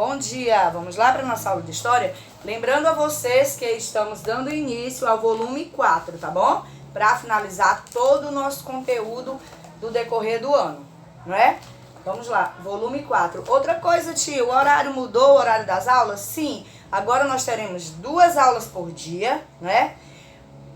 Bom dia! Vamos lá para a nossa aula de história? Lembrando a vocês que estamos dando início ao volume 4, tá bom? Para finalizar todo o nosso conteúdo do decorrer do ano, não é? Vamos lá, volume 4. Outra coisa, tio, o horário mudou, o horário das aulas? Sim, agora nós teremos 2 aulas por dia, né?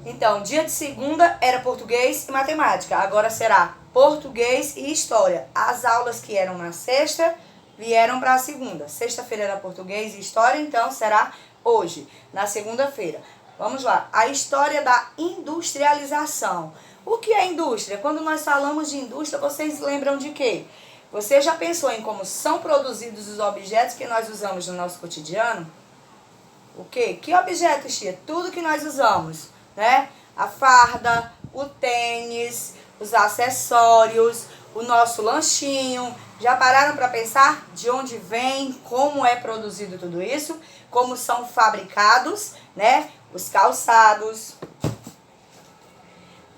Então, dia de segunda era português e matemática, agora será português e história. As aulas que eram na sexta vieram para a segunda. Sexta-feira era português e história, então será hoje, na segunda-feira. Vamos lá, a história da industrialização. O que é indústria? Quando nós falamos de indústria, vocês lembram de quê? Você já pensou em como são produzidos os objetos que nós usamos no nosso cotidiano? O quê? Que objetos, tia? Tudo que nós usamos, né? A farda, o tênis, os acessórios, o nosso lanchinho. Já pararam para pensar de onde vem, como é produzido tudo isso? Como são fabricados, né? Os calçados,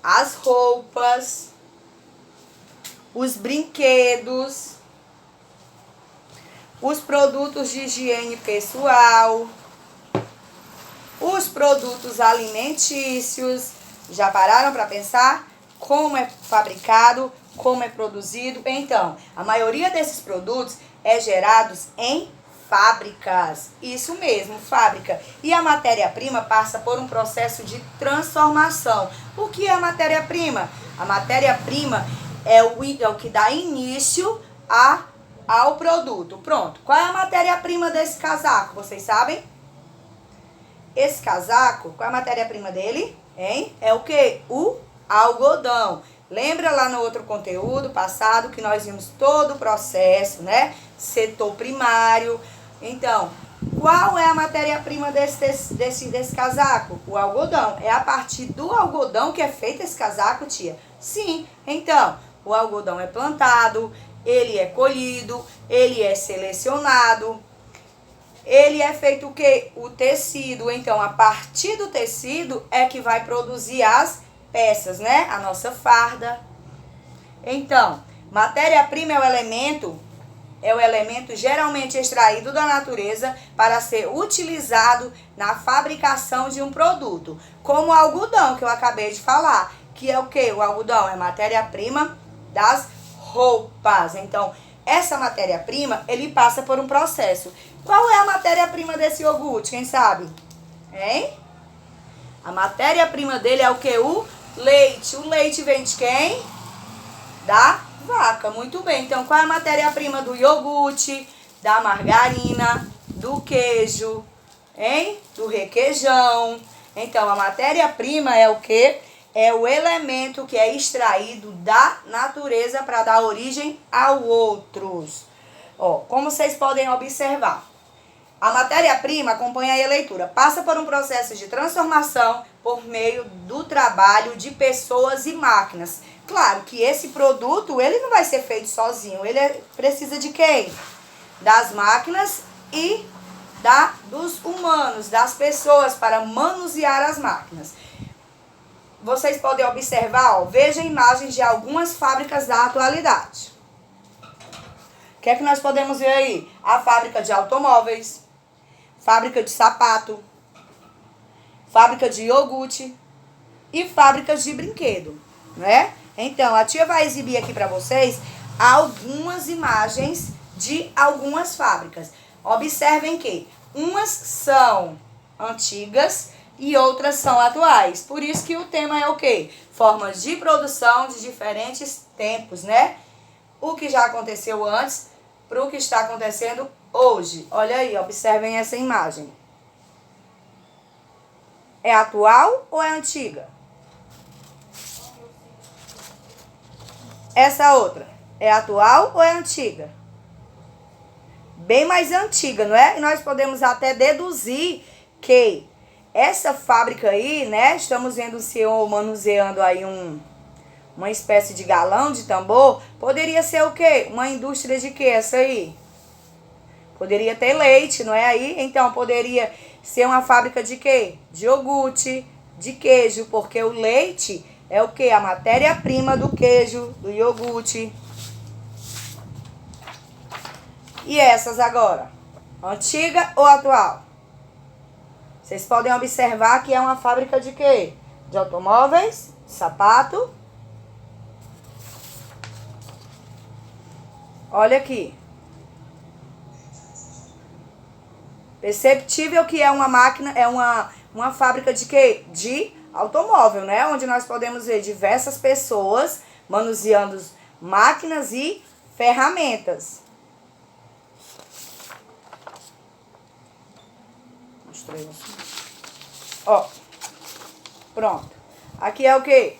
as roupas, os brinquedos, os produtos de higiene pessoal, os produtos alimentícios. Já pararam para pensar como é fabricado, como é produzido? Então, a maioria desses produtos é gerados em fábricas. Isso mesmo, fábrica. E a matéria-prima passa por um processo de transformação. O que é a matéria-prima? A matéria-prima é o que dá início ao produto. Pronto. Qual é a matéria-prima desse casaco? Vocês sabem? Esse casaco, qual é a matéria-prima dele? Hein? É o quê? O algodão. Lembra lá no outro conteúdo passado que nós vimos todo o processo, né? Setor primário. Então, qual é a matéria-prima desse casaco? O algodão. É a partir do algodão que é feito esse casaco, tia? Sim. Então, o algodão é plantado, ele é colhido, ele é selecionado. Ele é feito o quê? O tecido. Então, a partir do tecido é que vai produzir as peças, né? A nossa farda. Então, matéria-prima é o elemento geralmente extraído da natureza para ser utilizado na fabricação de um produto. Como o algodão, que eu acabei de falar. Que é o quê? O algodão é matéria-prima das roupas. Então, essa matéria-prima, ele passa por um processo. Qual é a matéria-prima desse iogurte? Quem sabe? Hein? A matéria-prima dele é o quê? O leite. O leite vem de quem? Da vaca. Muito bem. Então, qual é a matéria-prima do iogurte, da margarina, do queijo, hein? Do requeijão. Então, a matéria-prima é o quê? É o elemento que é extraído da natureza para dar origem a outros. Ó, como vocês podem observar, a matéria-prima, acompanha aí a leitura, passa por um processo de transformação por meio do trabalho de pessoas e máquinas. Claro que esse produto, ele não vai ser feito sozinho, ele precisa de quem? Das máquinas e dos humanos, das pessoas para manusear as máquinas. Vocês podem observar, ó, veja imagens de algumas fábricas da atualidade. O que é que nós podemos ver aí? A fábrica de automóveis, fábrica de sapato, fábrica de iogurte e fábricas de brinquedo, né? Então, a tia vai exibir aqui para vocês algumas imagens de algumas fábricas. Observem que umas são antigas e outras são atuais. Por isso que o tema é o quê? Formas de produção de diferentes tempos, né? O que já aconteceu antes para o que está acontecendo hoje. Olha aí, observem essa imagem. É atual ou é antiga? Essa outra, é atual ou é antiga? Bem mais antiga, não é? E nós podemos até deduzir que essa fábrica aí, né? Estamos vendo o senhor manuseando aí uma espécie de galão de tambor. Poderia ser o quê? Uma indústria de quê essa aí? Poderia ter leite, não é aí? Então, poderia ser uma fábrica de quê? De iogurte, de queijo, porque o leite é o quê? A matéria-prima do queijo, do iogurte. E essas agora? Antiga ou atual? Vocês podem observar que é uma fábrica de quê? De automóveis, sapato. Olha aqui. Perceptível que é uma máquina, é uma fábrica de quê? De automóvel, né? Onde nós podemos ver diversas pessoas manuseando máquinas e ferramentas. Mostrei assim. Ó, pronto. Aqui é o quê?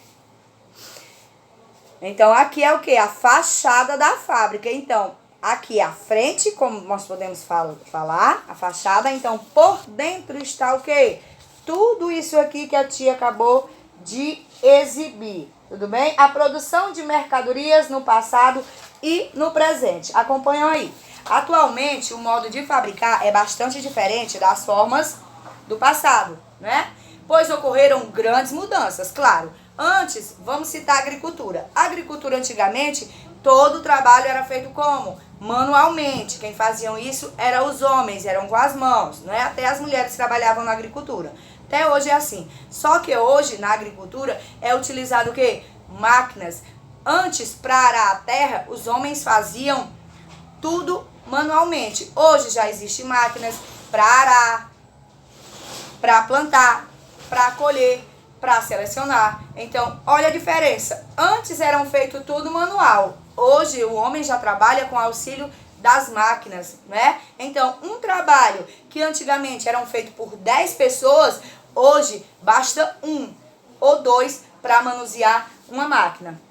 Então, aqui é o quê? A fachada da fábrica. Então, aqui a frente, como nós podemos falar, a fachada. Então, por dentro está o quê? Tudo isso aqui que a tia acabou de exibir. Tudo bem? A produção de mercadorias no passado e no presente. Acompanham aí. Atualmente, o modo de fabricar é bastante diferente das formas do passado, né? Pois ocorreram grandes mudanças, claro. Antes, vamos citar a agricultura. A agricultura antigamente, todo o trabalho era feito como? Manualmente. Quem faziam isso eram os homens, eram com as mãos, né? Até as mulheres trabalhavam na agricultura. Até hoje é assim. Só que hoje, na agricultura, é utilizado o quê? Máquinas. Antes, para arar a terra, os homens faziam tudo manualmente. Hoje já existem máquinas para arar, para plantar, para colher, para selecionar. Então, olha a diferença. Antes eram feito tudo manual. Hoje o homem já trabalha com auxílio das máquinas, né? Então, um trabalho que antigamente eram feito por 10 pessoas, hoje basta 1 ou 2 para manusear uma máquina.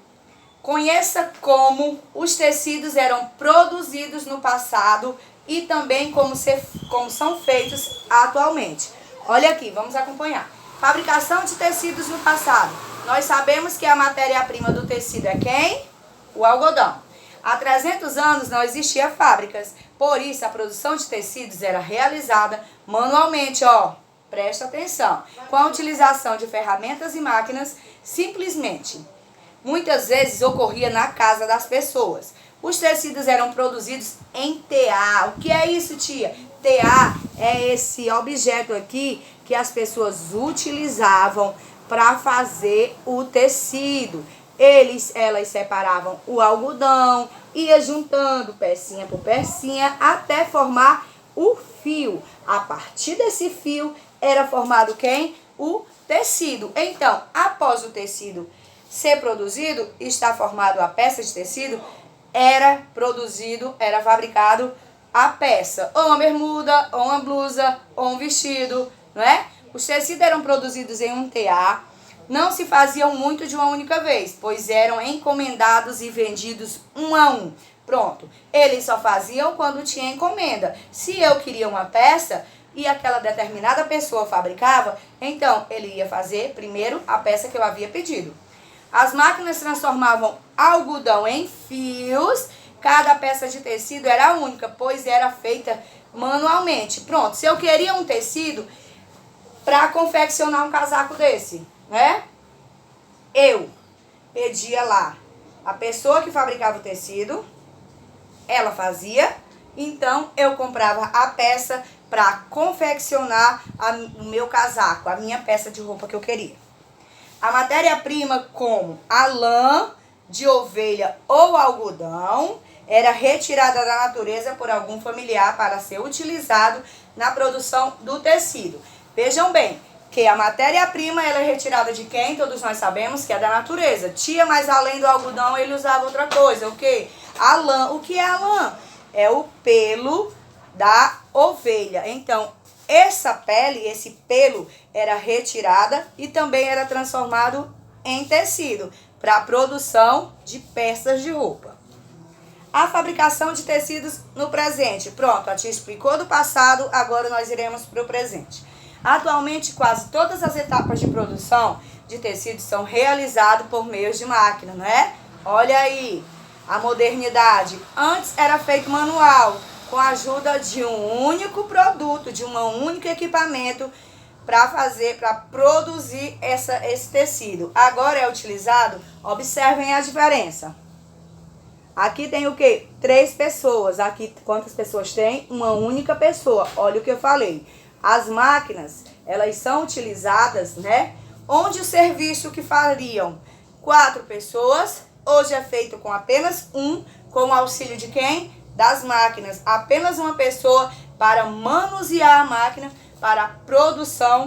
Conheça como os tecidos eram produzidos no passado e também como são feitos atualmente. Olha aqui, vamos acompanhar. Fabricação de tecidos no passado. Nós sabemos que a matéria-prima do tecido é quem? O algodão. Há 300 anos não existia fábricas, por isso a produção de tecidos era realizada manualmente, ó. Presta atenção. Com a utilização de ferramentas e máquinas, simplesmente. Muitas vezes ocorria na casa das pessoas. Os tecidos eram produzidos em tear. O que é isso, tia? Tear é esse objeto aqui que as pessoas utilizavam para fazer o tecido. Elas separavam o algodão, ia juntando pecinha por pecinha até formar o fio. A partir desse fio era formado quem? O tecido. Então, após o tecido ser produzido, está formado a peça de tecido, era fabricado a peça, ou uma bermuda, ou uma blusa, ou um vestido, não é? Os tecidos eram produzidos em um tear, não se faziam muito de uma única vez, pois eram encomendados e vendidos um a um. Pronto, eles só faziam quando tinha encomenda. Se eu queria uma peça e aquela determinada pessoa fabricava, então ele ia fazer primeiro a peça que eu havia pedido. As máquinas transformavam algodão em fios. Cada peça de tecido era única, pois era feita manualmente. Pronto, se eu queria um tecido para confeccionar um casaco desse, né? Eu pedia lá a pessoa que fabricava o tecido, ela fazia, então eu comprava a peça para confeccionar o meu casaco, a minha peça de roupa que eu queria. A matéria-prima, como a lã de ovelha ou algodão, era retirada da natureza por algum familiar para ser utilizado na produção do tecido. Vejam bem, que a matéria-prima ela é retirada de quem? Todos nós sabemos que é da natureza. Tia, mas além do algodão ele usava outra coisa. O quê? A lã. O que é a lã? É o pelo da ovelha. Então, essa pele, esse pelo era retirada e também era transformado em tecido para a produção de peças de roupa. A fabricação de tecidos no presente. Pronto, a tia explicou do passado, agora nós iremos para o presente. Atualmente, quase todas as etapas de produção de tecidos são realizadas por meio de máquina, não é? Olha aí, a modernidade. Antes era feito manual, com a ajuda de um único produto, de um único equipamento para produzir esse tecido. Agora é utilizado, observem a diferença. Aqui tem o quê? 3 pessoas. Aqui, quantas pessoas tem? Uma única pessoa. Olha o que eu falei. As máquinas, elas são utilizadas, né? Onde o serviço que fariam 4 pessoas, hoje é feito com apenas um, com o auxílio de quem? Das máquinas. Apenas uma pessoa para manusear a máquina para a produção